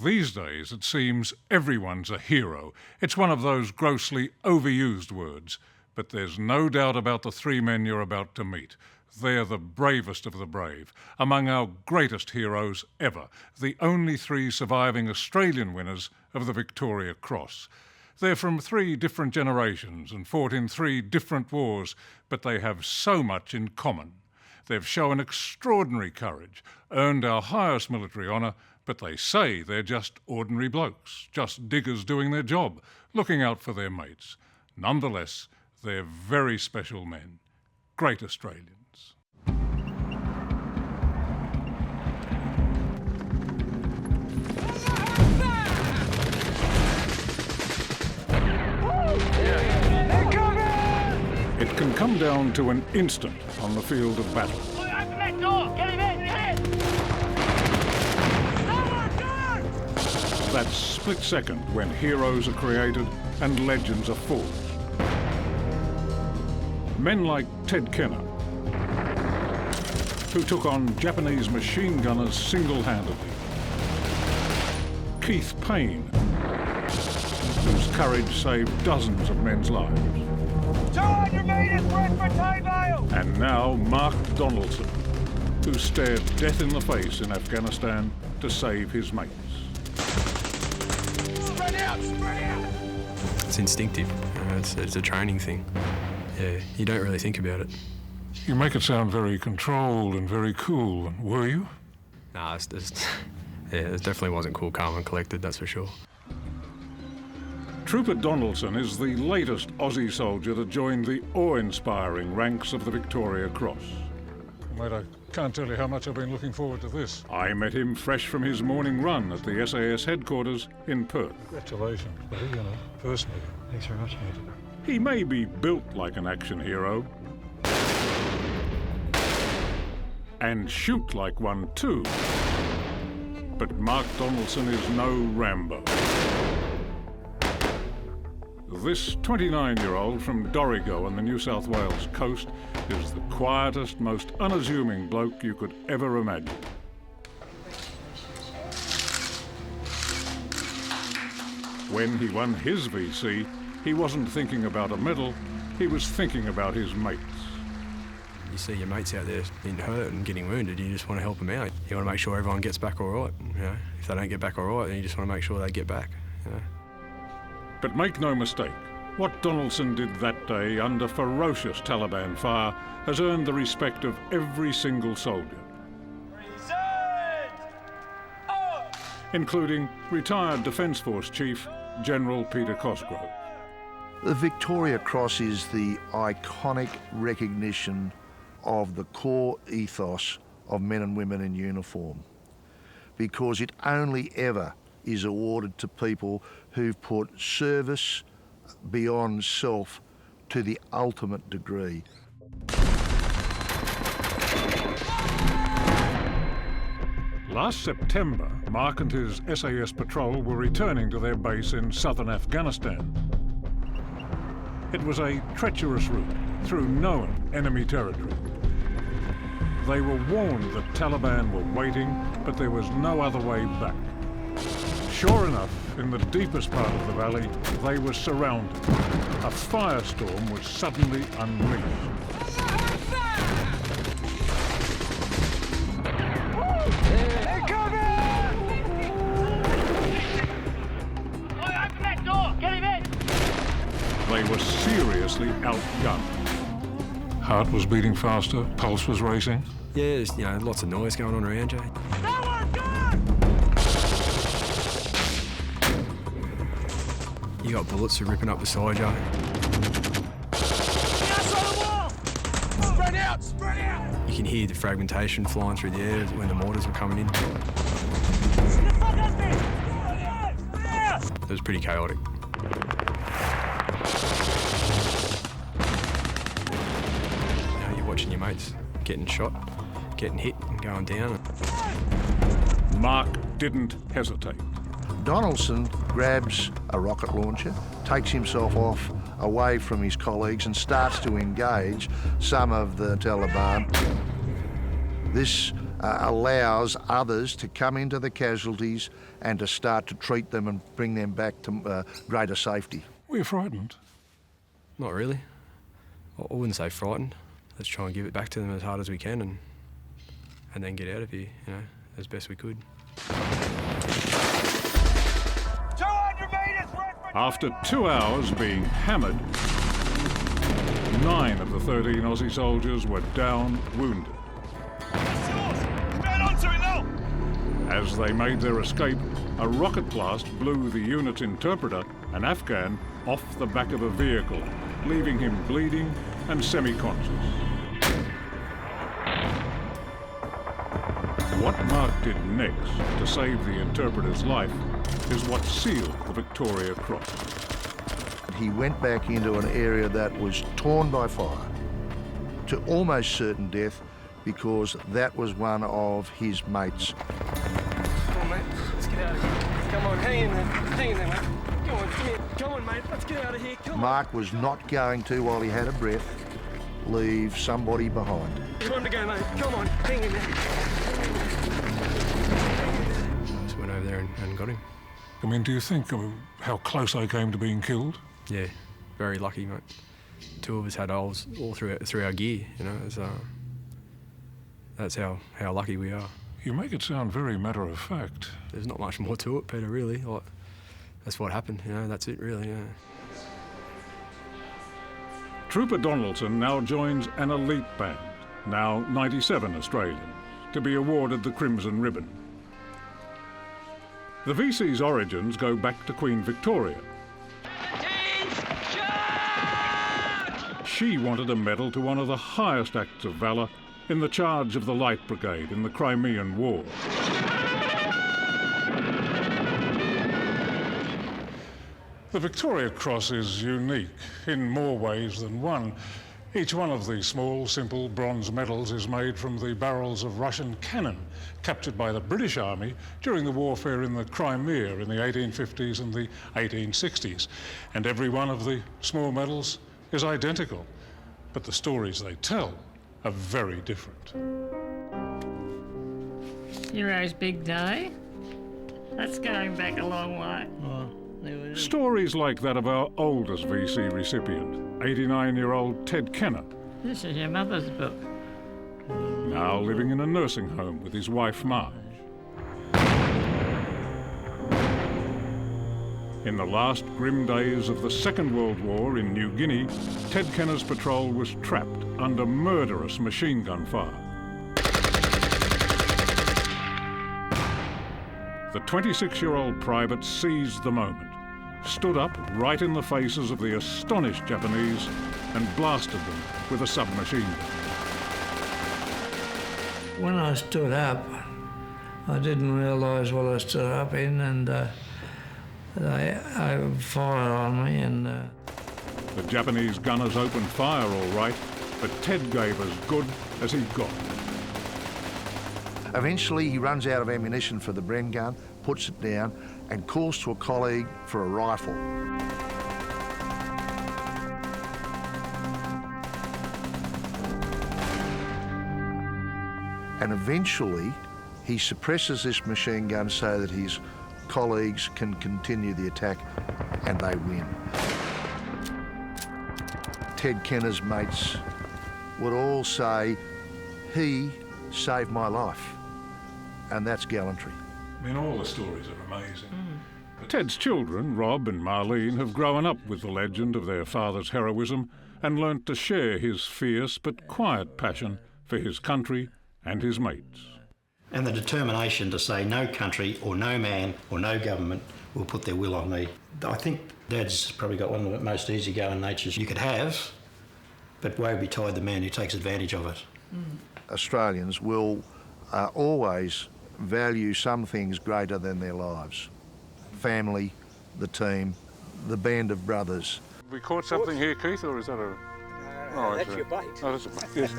These days, it seems everyone's a hero. It's one of those grossly overused words. But there's no doubt about the three men you're about to meet. They're the bravest of the brave, among our greatest heroes ever, the only three surviving Australian winners of the Victoria Cross. They're from three different generations and fought in three different wars, but they have so much in common. They've shown extraordinary courage, earned our highest military honour, but they say they're just ordinary blokes, just diggers doing their job, looking out for their mates. Nonetheless, they're very special men, great Australians. It can come down to an instant on the field of battle. Open that door! Get him in! Get in! That split second when heroes are created and legends are forged. Men like Ted Kenner, who took on Japanese machine gunners single-handedly. Keith Payne, whose courage saved dozens of men's lives. 200 metres, Bradford Vale! And now Mark Donaldson, who stared death in the face in Afghanistan to save his mates. Spread out! Spread out! It's instinctive. It's a training thing. Yeah, you don't really think about it. You make it sound very controlled and very cool. Were you? Nah, it definitely wasn't cool, calm and collected, that's for sure. Trooper Donaldson is the latest Aussie soldier to join the awe-inspiring ranks of the Victoria Cross. Mate, I can't tell you how much I've been looking forward to this. I met him fresh from his morning run at the SAS headquarters in Perth. Congratulations, buddy, personally. Thanks very much, mate. He may be built like an action hero, and shoot like one too, but Mark Donaldson is no Rambo. This 29-year-old from Dorrigo on the New South Wales coast is the quietest, most unassuming bloke you could ever imagine. When he won his VC, he wasn't thinking about a medal, he was thinking about his mates. You see your mates out there being hurt and getting wounded, you just want to help them out. You want to make sure everyone gets back all right. If they don't get back all right, then you just want to make sure they get back. But make no mistake, what Donaldson did that day under ferocious Taliban fire has earned the respect of every single soldier, including retired Defence Force Chief General Peter Cosgrove. The Victoria Cross is the iconic recognition of the core ethos of men and women in uniform, because it only ever is awarded to people who've put service beyond self to the ultimate degree. Last September, Mark and his SAS patrol were returning to their base in southern Afghanistan. It was a treacherous route through known enemy territory. They were warned that Taliban were waiting, but there was no other way back. Sure enough, in the deepest part of the valley, they were surrounded. A firestorm was suddenly unleashed. They're coming! Open that door! Get him in! They were seriously outgunned. Heart was beating faster, pulse was racing. Yeah, there's lots of noise going on around you. You got bullets that are ripping up beside you. Spread out! Spread out! You can hear the fragmentation flying through the air when the mortars were coming in. It was pretty chaotic. You're watching your mates getting shot, getting hit and going down. Mark didn't hesitate. Donaldson grabs a rocket launcher, takes himself off away from his colleagues and starts to engage some of the Taliban. This allows others to come into the casualties and to start to treat them and bring them back to greater safety. Were you frightened? Not really. I wouldn't say frightened. Let's try and give it back to them as hard as we can and then get out of here, you know, as best we could. 200 metres, Redford! After 2 hours being hammered, 9 of the 13 Aussie soldiers were down, wounded. Stand on to it now! As they made their escape, a rocket blast blew the unit's interpreter, an Afghan, off the back of a vehicle, leaving him bleeding and semi-conscious. What Mark did next to save the interpreter's life is what sealed the Victoria Cross. He went back into an area that was torn by fire to almost certain death because that was one of his mates. Come on, mate. Let's get out of here. Come on, hang in there. Hang in there, mate. Come on, come here. Come on, mate. Let's get out of here. Come on. Mark was not going to, while he had a breath, leave somebody behind. Time to go, mate. Come on, hang in there. I just went over there and got him. I mean, do you think how close I came to being killed? Yeah, very lucky, mate. 2 of us had holes all through our gear, you know. That's how lucky we are. You make it sound very matter-of-fact. There's not much more to it, Peter, really. Like, that's what happened, you know, that's it, really, yeah. Trooper Donaldson now joins an elite band, now 97 Australians, to be awarded the Crimson Ribbon. The VC's origins go back to Queen Victoria. She wanted a medal to honour the highest acts of valour in the charge of the Light Brigade in the Crimean War. The Victoria Cross is unique in more ways than one. Each one of the small, simple bronze medals is made from the barrels of Russian cannon captured by the British Army during the warfare in the Crimea in the 1850s and the 1860s. And every one of the small medals is identical, but the stories they tell are very different. Hero's Big Day? That's going back a long way. Stories like that of our oldest VC recipient, 89-year-old Ted Kenner, This is your mother's book. now living in a nursing home with his wife Marge. In the last grim days of the Second World War in New Guinea, Ted Kenner's patrol was trapped under murderous machine gun fire. The 26-year-old private seized the moment, stood up right in the faces of the astonished Japanese and blasted them with a submachine gun. When I stood up, I didn't realise what I stood up in, and they fired on me, and The Japanese gunners opened fire all right, but Ted gave as good as he got. Eventually, he runs out of ammunition for the Bren gun, puts it down, and calls to a colleague for a rifle. And eventually, he suppresses this machine gun so that his colleagues can continue the attack, and they win. Ted Kenner's mates would all say, he saved my life, and that's gallantry. I mean, all the stories are amazing. Ted's children, Rob and Marlene, have grown up with the legend of their father's heroism and learnt to share his fierce but quiet passion for his country and his mates. And the determination to say no country or no man or no government will put their will on me. I think Dad's probably got one of the most easygoing natures you could have, but woe betide the man who takes advantage of it. Australians will always value some things greater than their lives. Family, the team, the band of brothers. We caught something here, Keith, or is that a... Oh, That's your bait. Oh, that's a bait. Yes.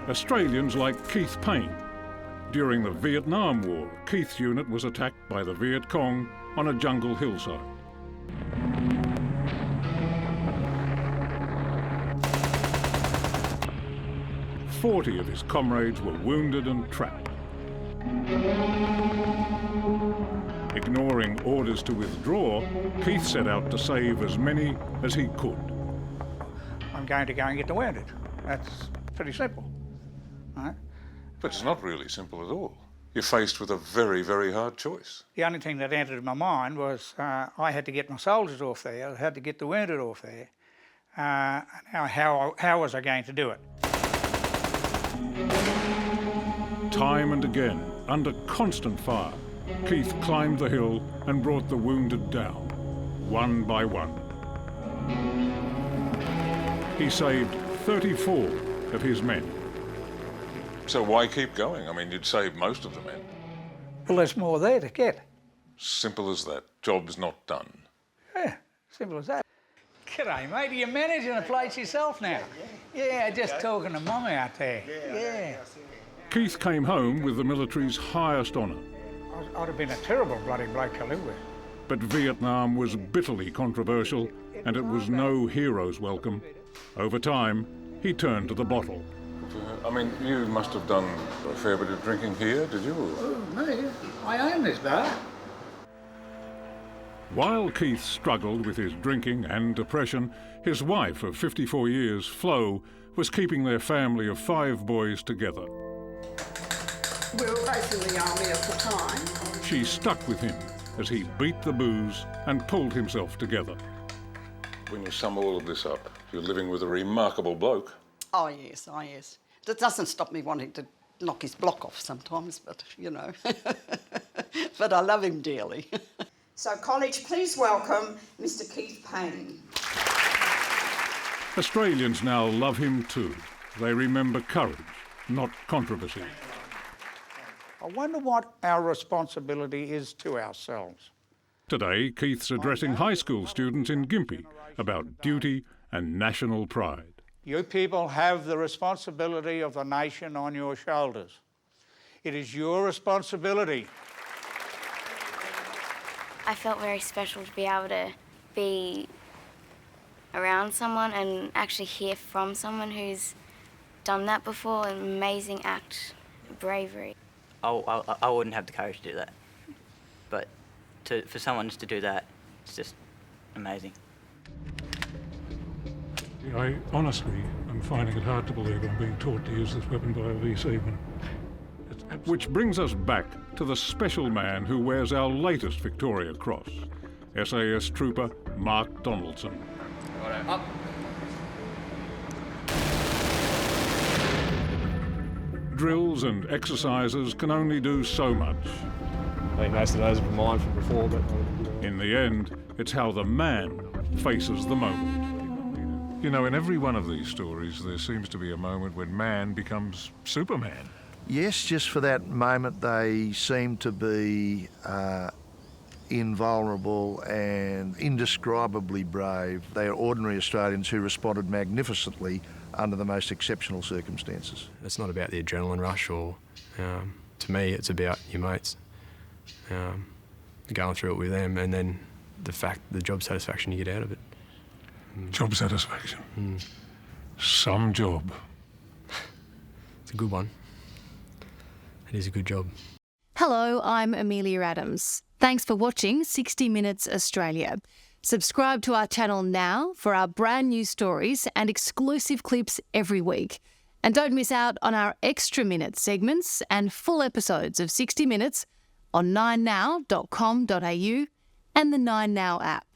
Australians like Keith Payne. During the Vietnam War, Keith's unit was attacked by the Viet Cong on a jungle hillside. 40 of his comrades were wounded and trapped. Ignoring orders to withdraw, Keith set out to save as many as he could. I'm going to go and get the wounded. That's pretty simple. Right? But it's not really simple at all. You're faced with a very, very hard choice. The only thing that entered my mind was I had to get my soldiers off there, I had to get the wounded off there. Now, how was I going to do it? Time and again, under constant fire, Keith climbed the hill and brought the wounded down, one by one. He saved 34 of his men. So why keep going? I mean, you'd save most of the men. Well, there's more there to get. Simple as that. Job's not done. Yeah, simple as that. G'day, mate. Are you managing the place yourself now? Yeah, just talking to Mum out there. Yeah. Keith came home with the military's highest honour. I'd have been a terrible bloody bloke to live with. But Vietnam was bitterly controversial, and it was no hero's welcome. Over time, he turned to the bottle. I mean, you must have done a fair bit of drinking here, did you? Oh, me? I own this bar. While Keith struggled with his drinking and depression, his wife of 54 years, Flo, was keeping their family of 5 boys together. We were both in the army at the time. She stuck with him as he beat the booze and pulled himself together. When you sum all of this up, you're living with a remarkable bloke. Oh, yes. That doesn't stop me wanting to knock his block off sometimes, but, you know. But I love him dearly. So, college, please welcome Mr. Keith Payne. Australians now love him too. They remember courage, not controversy. I wonder what our responsibility is to ourselves. Today, Keith's addressing high school students in Gympie about duty and national pride. You people have the responsibility of the nation on your shoulders. It is your responsibility. I felt very special to be able to be around someone and actually hear from someone who's done that before, an amazing act of bravery. I wouldn't have the courage to do that, but for someone just to do that, it's just amazing. I honestly am finding it hard to believe I'm being taught to use this weapon by a VC. Which brings us back to the special man who wears our latest Victoria Cross, SAS Trooper Mark Donaldson. Up. Drills and exercises can only do so much. I think most of those were mine from before, but... In the end, it's how the man faces the moment. You know, in every one of these stories, there seems to be a moment when man becomes Superman. Yes, just for that moment they seem to be invulnerable and indescribably brave. They are ordinary Australians who responded magnificently under the most exceptional circumstances. It's not about the adrenaline rush or, to me, it's about your mates. Going through it with them and then the job satisfaction you get out of it. Job satisfaction. Some job. It's a good one. It is a good job. Hello, I'm Amelia Adams. Thanks for watching 60 Minutes Australia. Subscribe to our channel now for our brand new stories and exclusive clips every week. And don't miss out on our extra minute segments and full episodes of 60 Minutes on 9now.com.au and the 9Now app.